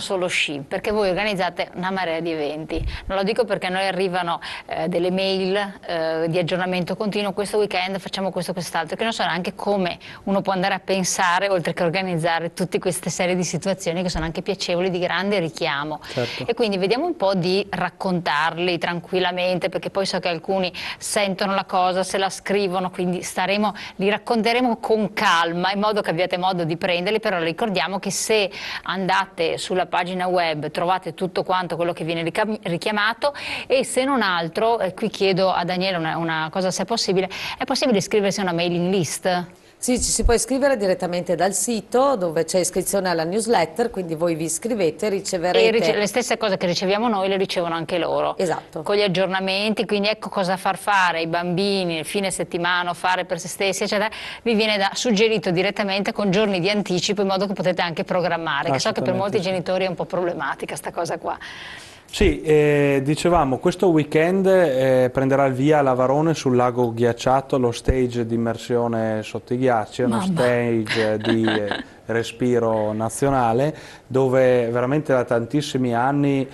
solo sci, perché voi organizzate una marea di eventi. Non lo dico perché a noi arrivano delle mail di aggiornamento continuo, questo weekend facciamo questo, quest'altro, che non so neanche come uno può andare a pensare, oltre che organizzare tutte queste serie di situazioni che sono anche piacevoli, di grande richiamo. Certo. E quindi vediamo un po' di raccontarli tranquillamente, perché poi so che alcuni sentono la cosa, se la scrivono, quindi li racconteremo con calma, in modo che abbiate modo di prenderli, però ricordiamo che se andate sulla pagina web trovate tutto quanto quello che viene richiamato, e se non altro, qui chiedo a Daniele una cosa, se è possibile iscriversi a una mailing list? Sì, ci si può iscrivere direttamente dal sito dove c'è iscrizione alla newsletter, quindi voi vi iscrivete, riceverete... E le stesse cose che riceviamo noi le ricevono anche loro. Esatto. Con gli aggiornamenti, quindi ecco cosa far fare ai bambini nel fine settimana, fare per se stessi, eccetera, vi viene suggerito direttamente con giorni di anticipo, in modo che potete anche programmare, che so che per molti genitori è un po' problematica sta cosa qua. Sì, dicevamo, questo weekend prenderà il via a Lavarone sul lago ghiacciato lo stage di immersione sotto i ghiacci, uno stage di respiro nazionale, dove veramente da tantissimi anni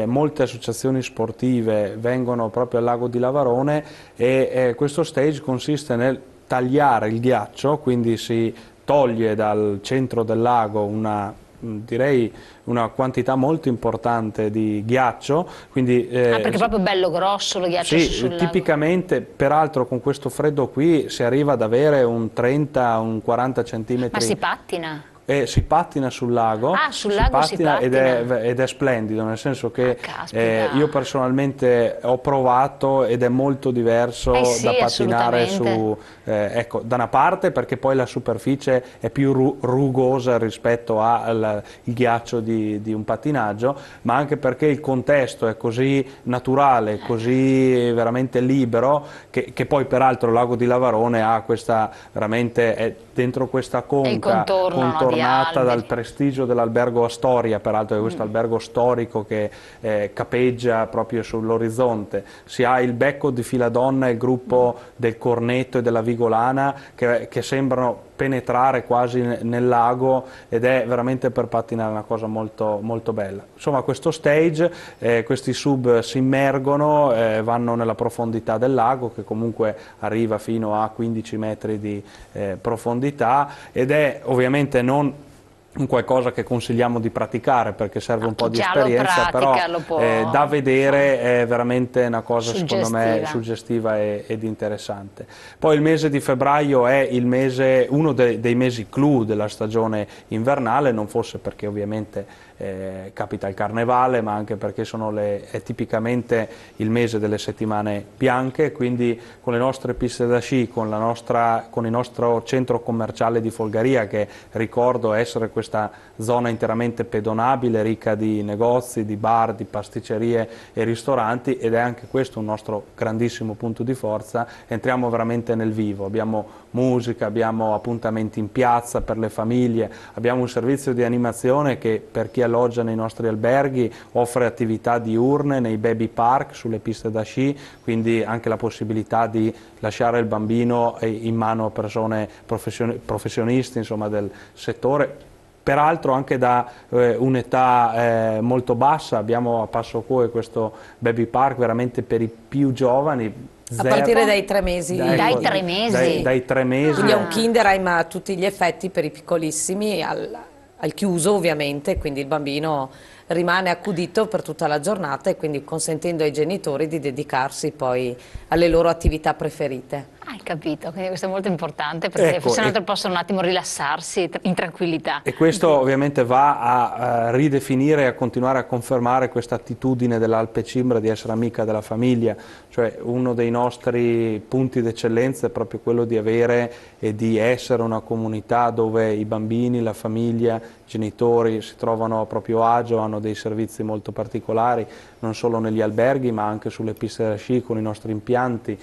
molte associazioni sportive vengono proprio al lago di Lavarone, e questo stage consiste nel tagliare il ghiaccio, quindi si toglie dal centro del lago direi una quantità molto importante di ghiaccio, quindi, perché è proprio bello grosso lo ghiaccio sul lago. Tipicamente, peraltro con questo freddo qui si arriva ad avere un 30, un 40 centimetri. Ma si pattina? Si pattina sul lago, sul lago si pattina. Ed è splendido, nel senso che io personalmente ho provato ed è molto diverso da pattinare su, ecco, da una parte perché poi la superficie è più rugosa rispetto al ghiaccio di un pattinaggio, ma anche perché il contesto è così naturale, così veramente libero, che poi peraltro il lago di Lavarone ha questa, veramente, è dentro questa conca contornata dal prestigio dell'albergo Astoria, peraltro è questo albergo storico che capeggia proprio sull'orizzonte. Si ha il becco di Filadonna e il gruppo del Cornetto e della Vigolana che sembrano penetrare quasi nel lago, ed è veramente per pattinare una cosa molto, molto bella. Insomma, questo stage, questi sub si immergono, vanno nella profondità del lago, che comunque arriva fino a 15 metri di profondità, ed è ovviamente non un qualcosa che consigliamo di praticare perché serve un po' di esperienza, però da vedere è veramente una cosa secondo me suggestiva ed interessante. Poi il mese di febbraio è il mese, uno dei mesi clou della stagione invernale, non fosse perché ovviamente capita il carnevale, ma anche perché è tipicamente il mese delle settimane bianche, quindi con le nostre piste da sci, con il nostro centro commerciale di Folgaria, che ricordo essere questa zona interamente pedonabile, ricca di negozi, di bar, di pasticcerie e ristoranti, ed è anche questo un nostro grandissimo punto di forza. Entriamo veramente nel vivo, abbiamo musica, abbiamo appuntamenti in piazza per le famiglie, abbiamo un servizio di animazione che per chi alloggia nei nostri alberghi offre attività diurne nei baby park, sulle piste da sci, quindi anche la possibilità di lasciare il bambino in mano a persone professionisti, insomma, del settore. Peraltro anche da un'età molto bassa, abbiamo a Passocoe questo baby park veramente per i più giovani, a partire dai 3 mesi. Dai 3 mesi? Dai 3 mesi. Quindi è un Kinderheim a tutti gli effetti per i piccolissimi, al chiuso ovviamente, quindi il bambino rimane accudito per tutta la giornata, e quindi consentendo ai genitori di dedicarsi poi alle loro attività preferite. Hai capito, quindi questo è molto importante, perché se no possono un attimo rilassarsi in tranquillità. E questo ovviamente va a ridefinire e a continuare a confermare questa attitudine dell'Alpe Cimbra di essere amica della famiglia, cioè uno dei nostri punti d'eccellenza è proprio quello di avere e di essere una comunità dove i bambini, la famiglia, i genitori si trovano a proprio agio, hanno dei servizi molto particolari. non solo negli alberghi ma anche sulle piste da sci con i nostri impianti.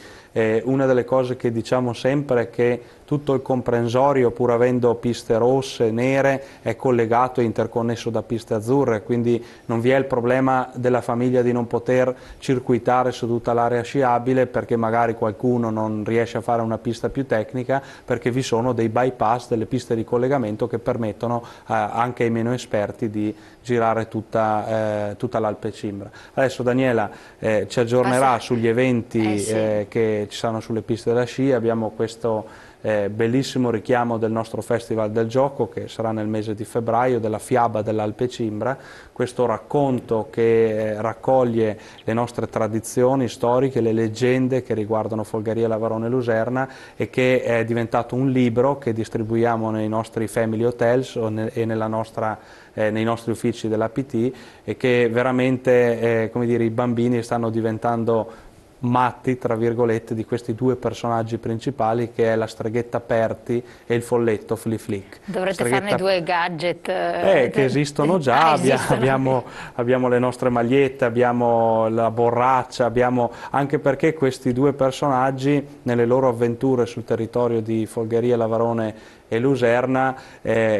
Una delle cose che diciamo sempre è che tutto il comprensorio, pur avendo piste rosse, nere, è collegato e interconnesso da piste azzurre, quindi non vi è il problema della famiglia di non poter circuitare su tutta l'area sciabile perché magari qualcuno non riesce a fare una pista più tecnica, perché vi sono dei bypass, delle piste di collegamento che permettono anche ai meno esperti di girare tutta l'Alpe Cimbra. Adesso Daniela ci aggiornerà sugli eventi che ci saranno sulle piste da sci. Abbiamo questo bellissimo richiamo del nostro Festival del Gioco che sarà nel mese di febbraio, della Fiaba dell'Alpe Cimbra, questo racconto che raccoglie le nostre tradizioni storiche, le leggende che riguardano Folgaria, Lavarone e Luserna, e che è diventato un libro che distribuiamo nei nostri family hotels e nei nostri uffici dell'APT, e che veramente come dire, i bambini stanno diventando matti, tra virgolette, di questi due personaggi principali, che è la streghetta Perti e il folletto Flip Flick. Dovrete farne due gadget che esistono già. Abbiamo le nostre magliette, abbiamo la borraccia, anche perché questi due personaggi nelle loro avventure sul territorio di Folgheria, Lavarone e Luserna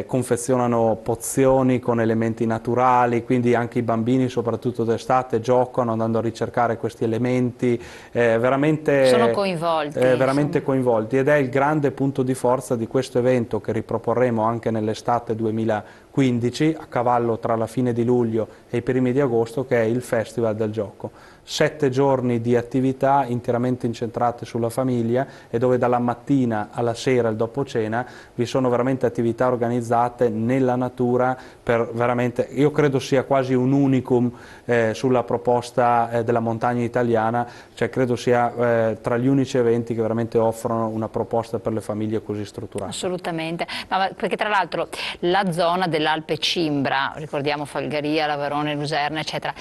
confezionano pozioni con elementi naturali, quindi anche i bambini, soprattutto d'estate, giocano andando a ricercare questi elementi, veramente sono coinvolti, veramente coinvolti, ed è il grande punto di forza di questo evento che riproporremo anche nell'estate 2015, a cavallo tra la fine di luglio e i primi di agosto, che è il Festival del Gioco. 7 giorni di attività interamente incentrate sulla famiglia, e dove dalla mattina alla sera, il dopo cena, vi sono veramente attività organizzate nella natura per veramente, io credo sia quasi un unicum sulla proposta della montagna italiana, cioè credo sia tra gli unici eventi che veramente offrono una proposta per le famiglie così strutturata. Assolutamente, perché tra l'altro la zona dell'Alpe Cimbra, ricordiamo Folgaria, Lavarone, Luserna eccetera,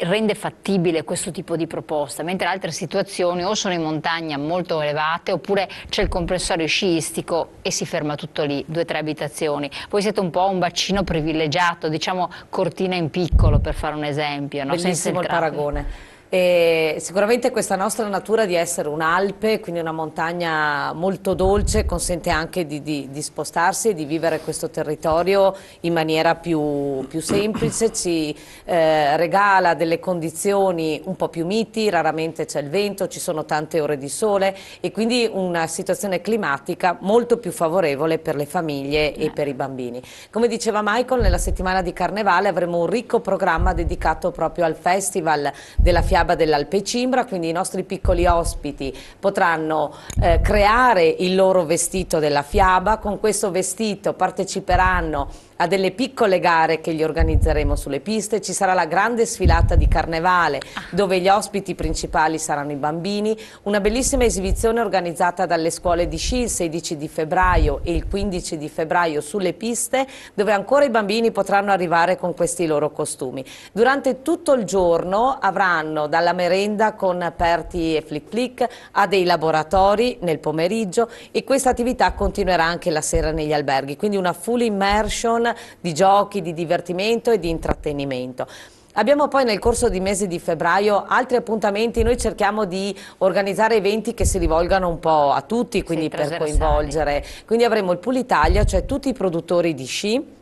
rende fattibile questo tipo di proposta, mentre altre situazioni o sono in montagna molto elevate oppure c'è il comprensorio sciistico e si ferma tutto lì, 2 o 3 abitazioni. Voi siete un po' un bacino privilegiato, diciamo Cortina in piccolo, per fare un esempio, no? Bellissimo il paragone. E sicuramente questa nostra natura di essere un'Alpe, quindi una montagna molto dolce, consente anche di spostarsi e di vivere questo territorio in maniera più semplice, ci regala delle condizioni un po' più miti, raramente c'è il vento, ci sono tante ore di sole e quindi una situazione climatica molto più favorevole per le famiglie e per i bambini. Come diceva Michael, nella settimana di Carnevale avremo un ricco programma dedicato proprio al Festival della Fiaba dell'Alpe Cimbra, quindi i nostri piccoli ospiti potranno creare il loro vestito della fiaba. Con questo vestito parteciperanno a delle piccole gare che gli organizzeremo sulle piste. Ci sarà la grande sfilata di Carnevale dove gli ospiti principali saranno i bambini, una bellissima esibizione organizzata dalle scuole di sci il 16 di febbraio e il 15 di febbraio sulle piste, dove ancora i bambini potranno arrivare con questi loro costumi. Durante tutto il giorno avranno dalla merenda con Perti e Flick Flick a dei laboratori nel pomeriggio, e questa attività continuerà anche la sera negli alberghi, quindi una full immersion di giochi, di divertimento e di intrattenimento. Abbiamo poi nel corso di mese di febbraio altri appuntamenti. Noi cerchiamo di organizzare eventi che si rivolgano un po' a tutti, quindi per coinvolgere. Quindi avremo il Pool Italia, cioè tutti i produttori di sci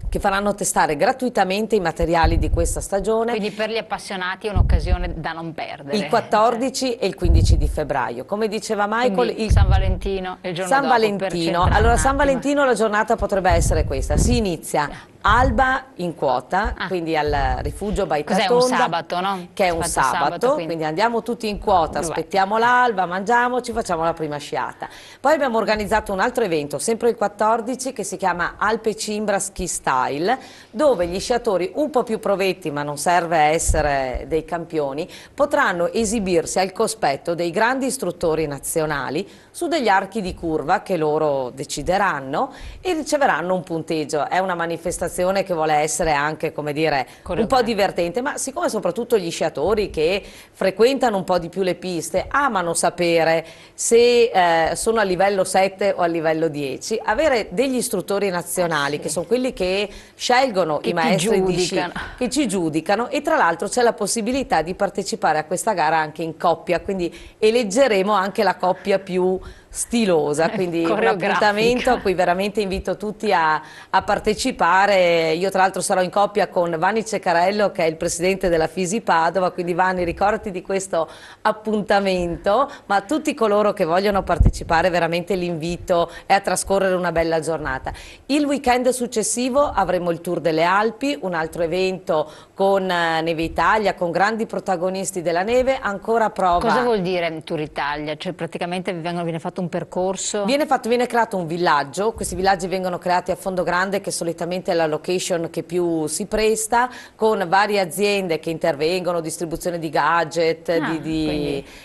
che faranno testare gratuitamente i materiali di questa stagione. Quindi per gli appassionati è un'occasione da non perdere. Il 14 e il 15 di febbraio. Come diceva Michael, il San Valentino e il giorno San Valentino. Allora San Valentino la giornata potrebbe essere questa. Si inizia alba in quota, quindi al rifugio Baita Tonda. Cos'è, un sabato, no? Che è un sabato, quindi andiamo tutti in quota, aspettiamo l'alba, mangiamoci, facciamo la prima sciata. Poi abbiamo organizzato un altro evento, sempre il 14, che si chiama Alpe Cimbra Ski Style, dove gli sciatori un po' più provetti, ma non serve essere dei campioni, potranno esibirsi al cospetto dei grandi istruttori nazionali su degli archi di curva che loro decideranno e riceveranno un punteggio. È una manifestazione situazione che vuole essere anche, come dire, un po' divertente, ma siccome soprattutto gli sciatori che frequentano un po' di più le piste amano sapere se sono a livello 7 o a livello 10, avere degli istruttori nazionali che sono quelli che scelgono i maestri di sci, che ci giudicano, e tra l'altro c'è la possibilità di partecipare a questa gara anche in coppia, quindi eleggeremo anche la coppia più stilosa, quindi un appuntamento a cui veramente invito tutti a partecipare. Io tra l'altro sarò in coppia con Vanni Ceccarello, che è il presidente della Fisi Padova, quindi Vanni, ricordati di questo appuntamento, ma a tutti coloro che vogliono partecipare veramente l'invito è a trascorrere una bella giornata. Il weekend successivo avremo il Tour delle Alpi, un altro evento con Neve Italia, con grandi protagonisti della neve, ancora prova. Cosa vuol dire Tour Italia? Cioè praticamente viene fatto un percorso? Viene creato un villaggio, questi villaggi vengono creati a Fondo Grande, che solitamente è la location che più si presta, con varie aziende che intervengono, distribuzione di gadget,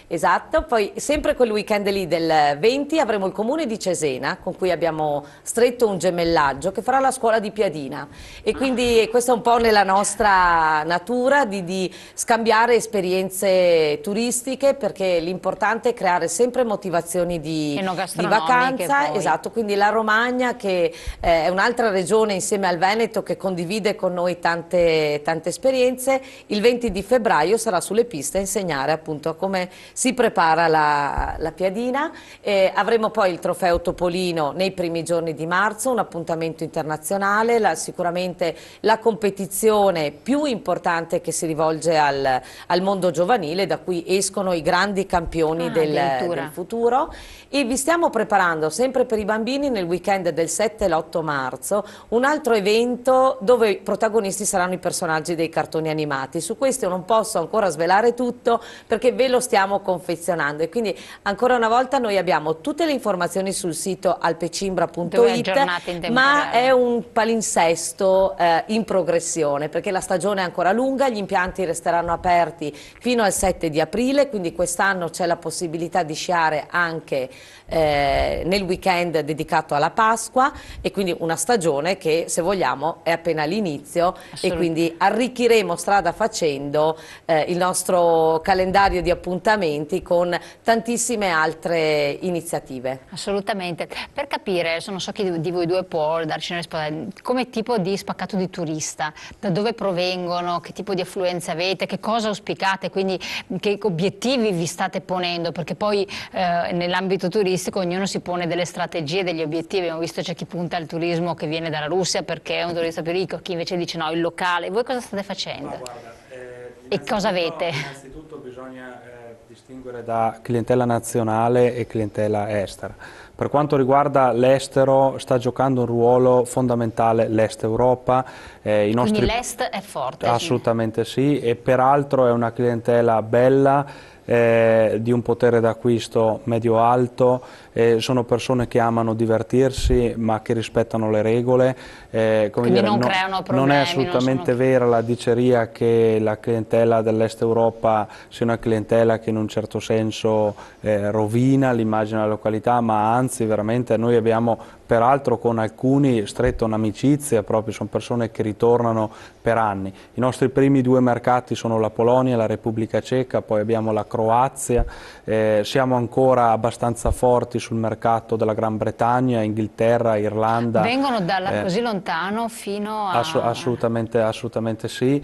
esatto. Poi sempre quel weekend lì del 20 avremo il comune di Cesena, con cui abbiamo stretto un gemellaggio, che farà la scuola di Piadina, e quindi questo è un po' nella nostra natura di scambiare esperienze turistiche, perché l'importante è creare sempre motivazioni di vacanza, poi. Esatto, quindi la Romagna, che è un'altra regione insieme al Veneto che condivide con noi tante esperienze, il 20 di febbraio sarà sulle piste a insegnare appunto come si prepara la Piadina. Avremo poi il trofeo Topolino nei primi giorni di marzo, un appuntamento internazionale, sicuramente la competizione più importante che si rivolge al mondo giovanile, da cui escono i grandi campioni del futuro. E vi stiamo preparando sempre per i bambini nel weekend del 7 e l'8 marzo un altro evento dove i protagonisti saranno i personaggi dei cartoni animati. Su questo non posso ancora svelare tutto perché ve lo stiamo confezionando, e quindi ancora una volta noi abbiamo tutte le informazioni sul sito alpecimbra.it, ma è un palinsesto in progressione, perché la stagione è ancora lunga, gli impianti resteranno aperti fino al 7 di aprile, quindi quest'anno c'è la possibilità di sciare anche nel weekend dedicato alla Pasqua, e quindi una stagione che, se vogliamo, è appena all'inizio, e quindi arricchiremo strada facendo il nostro calendario di appuntamenti con tantissime altre iniziative. Assolutamente. Per capire, non so chi di voi due può darci una risposta, come tipo di spaccato di turista, da dove provengono, che tipo di affluenza avete, che cosa auspicate, quindi che obiettivi vi state ponendo, perché poi nell'ambito turistico ognuno si pone delle strategie, degli obiettivi. Abbiamo visto c'è chi punta al turismo che viene dalla Russia perché è un turista più ricco, chi invece dice no, il locale. Voi cosa state facendo? Guarda, e cosa avete? Innanzitutto bisogna distinguere da clientela nazionale e clientela estera. Per quanto riguarda l'estero, sta giocando un ruolo fondamentale l'Est Europa. Quindi l'Est è forte? Assolutamente sì, e peraltro è una clientela bella, di un potere d'acquisto medio-alto, sono persone che amano divertirsi ma che rispettano le regole. Quindi non creano problemi. Non è assolutamente vera la diceria che la clientela dell'Est Europa sia una clientela che in un certo senso rovina l'immagine della località, ma anzi veramente noi abbiamo peraltro con alcuni stretto un'amicizia, proprio sono persone che ritornano per anni. I nostri primi due mercati sono la Polonia e la Repubblica Ceca, poi abbiamo la Croazia, siamo ancora abbastanza forti sul mercato della Gran Bretagna, Inghilterra, Irlanda. Vengono da così lontano fino a... Assolutamente sì.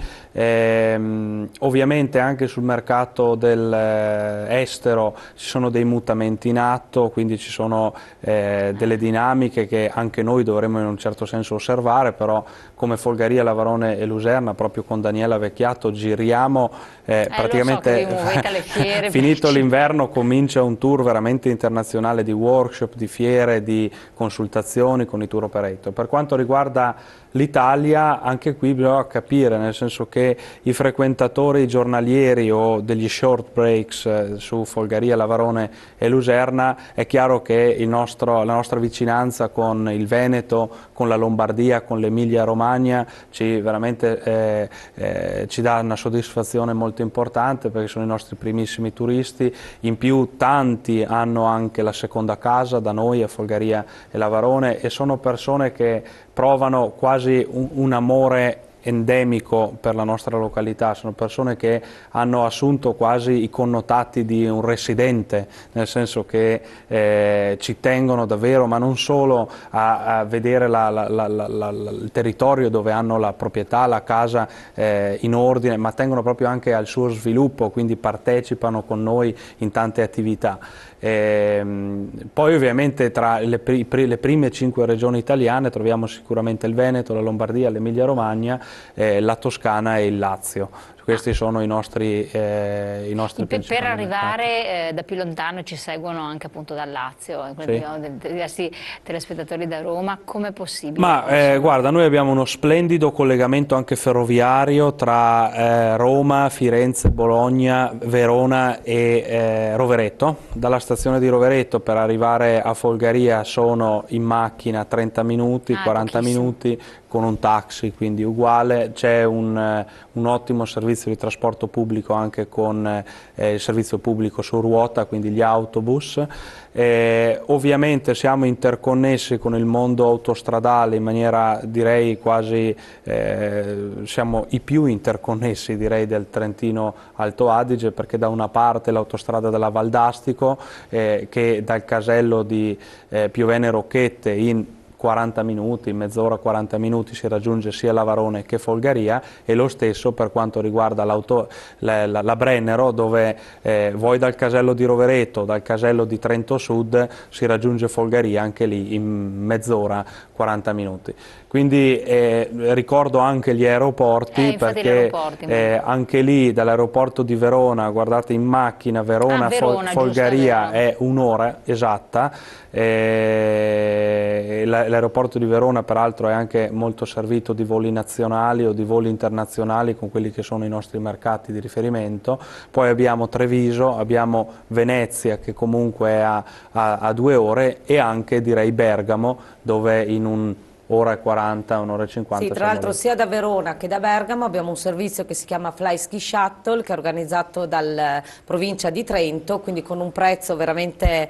Ovviamente anche sul mercato dell'estero ci sono dei mutamenti in atto, quindi ci sono delle dinamiche che anche noi dovremmo in un certo senso osservare, però come Folgaria, Lavarone e Luserna, proprio con Daniela Vecchiato, giriamo praticamente, finito l'inverno comincia un tour veramente internazionale di workshop, di fiere, di consultazioni con i tour operator. Per quanto riguarda l'Italia, anche qui bisogna capire, nel senso che i frequentatori giornalieri o degli short breaks su Folgaria, Lavarone e Luserna, è chiaro che la nostra vicinanza un'alleanza con il Veneto, con la Lombardia, con l'Emilia Romagna, veramente ci dà una soddisfazione molto importante, perché sono i nostri primissimi turisti. In più tanti hanno anche la seconda casa da noi a Folgaria e Lavarone, e sono persone che provano quasi un amore endemico per la nostra località. Sono persone che hanno assunto quasi i connotati di un residente, nel senso che ci tengono davvero, ma non solo a vedere il territorio dove hanno la proprietà, la casa in ordine, ma tengono proprio anche al suo sviluppo, quindi partecipano con noi in tante attività. Poi ovviamente tra le prime 5 regioni italiane troviamo sicuramente il Veneto, la Lombardia, l'Emilia Romagna, la Toscana e il Lazio. Questi sono i nostri principali Per arrivare mercati. da più lontano ci seguono anche appunto dal Lazio, Sì. abbiamo diversi telespettatori da Roma. Come è possibile? Ma guarda, noi abbiamo uno splendido collegamento anche ferroviario tra Roma, Firenze, Bologna, Verona e Rovereto. Dalla stazione di Rovereto per arrivare a Folgaria sono in macchina 30 minuti, 40 minuti, con un taxi, quindi uguale. C'è un ottimo servizio di trasporto pubblico anche con il servizio pubblico su ruota, quindi gli autobus. Ovviamente siamo interconnessi con il mondo autostradale in maniera, direi, quasi, siamo i più interconnessi, direi, del Trentino Alto Adige, perché da una parte l'autostrada della Valdastico, che dal casello di Piovene Rocchette in 40 minuti, mezz'ora, 40 minuti si raggiunge sia Lavarone che Folgaria, e lo stesso per quanto riguarda la Brennero, dove vuoi dal casello di Rovereto, dal casello di Trento Sud, si raggiunge Folgaria anche lì in mezz'ora, 40 minuti. Quindi ricordo anche gli aeroporti, perché anche lì dall'aeroporto di Verona, guardate, in macchina Verona, Folgaria è un'ora esatta. L'aeroporto di Verona peraltro è anche molto servito di voli nazionali o di voli internazionali con quelli che sono i nostri mercati di riferimento. Poi abbiamo Treviso, abbiamo Venezia, che comunque è a 2 ore, e anche, direi, Bergamo, dove in un'ora e 40, un'ora e 50. Sì, tra l'altro sia da Verona che da Bergamo abbiamo un servizio che si chiama Fly Ski Shuttle, che è organizzato dalla provincia di Trento, quindi con un prezzo veramente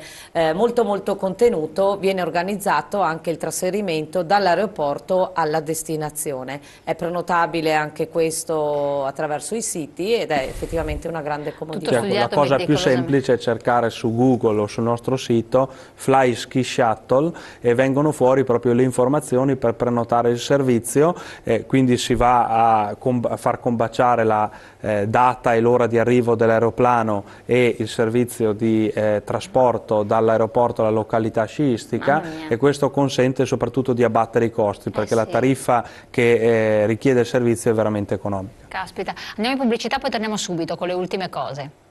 molto molto contenuto. Viene organizzato anche il trasferimento dall'aeroporto alla destinazione. È prenotabile anche questo attraverso i siti ed è effettivamente una grande comodità. La cosa più semplice è cercare su Google o sul nostro sito Fly Ski Shuttle e vengono fuori proprio le informazioni per prenotare il servizio, quindi si va a far combaciare la data e l'ora di arrivo dell'aeroplano e il servizio di trasporto dall'aeroporto alla località sciistica, e questo consente soprattutto di abbattere i costi, perché la tariffa che richiede il servizio è veramente economica. Caspita, andiamo in pubblicità, poi torniamo subito con le ultime cose.